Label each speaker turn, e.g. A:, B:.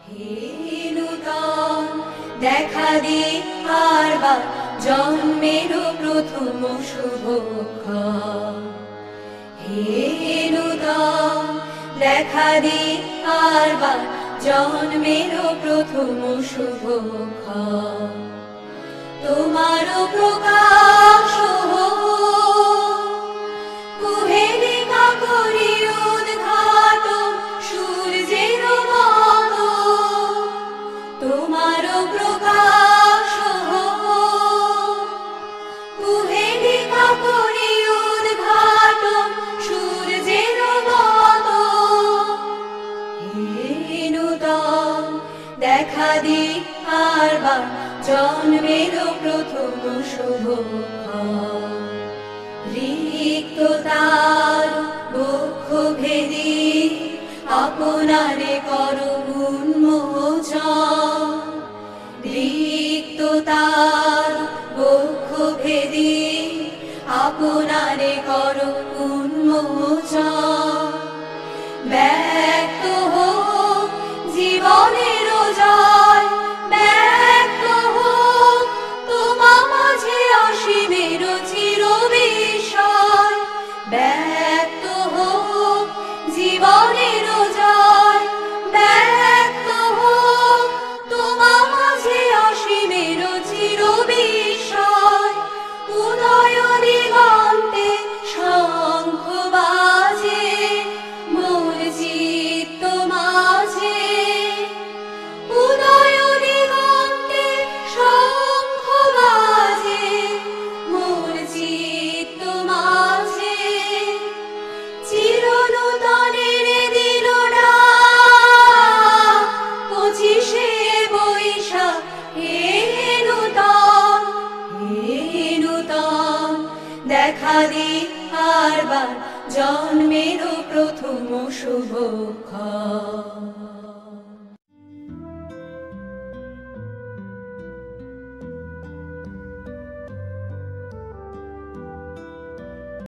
A: হে নূতন দেখা দে আরবার জন্মের প্রথম শুভক্ষণ। হে নূতন দেখা দে আরবার জন্মের প্রথম শুভক্ষণ। তোমার প্রকাশ কুহেলিকা করি উদ্ঘাটন সূর্যের মতো। তোমার প্রকাশ কুহেলিকা করি উদ্ঘাটন সূর্যের মতো। হে নূতন দেখা দি আরবার জন্মের প্রথম শুভক্ষণ। রিক্ততার বক্ষ ভেদি আপনারে করো উন্মোচন। রিক্ততার বক্ষ ভেদি আপনারে করো উন্মোচন। ব্যক্ত হোক জীবনের জয়, ব্যক্ত হোক তোমা মাঝে অসীমের চির বিষয়। ব্যক্ত হোক জীবনের জয়, ব্যক্ত হোক তোমা মাঝে অসীমের চির বিষয়। উদয় দিগন্তে শঙ্খ বাজে মোর চিত্ত মাঝে। উদয় দিগন্তে শঙ্খ বাজে মোর চিত্ত মাঝে। চির নূতনের দিল ডাক 25শে বৈশাখ। হে নূতন, হে নূতন দেখা দি আরবার জন্মের প্রথম শুভক্ষণ।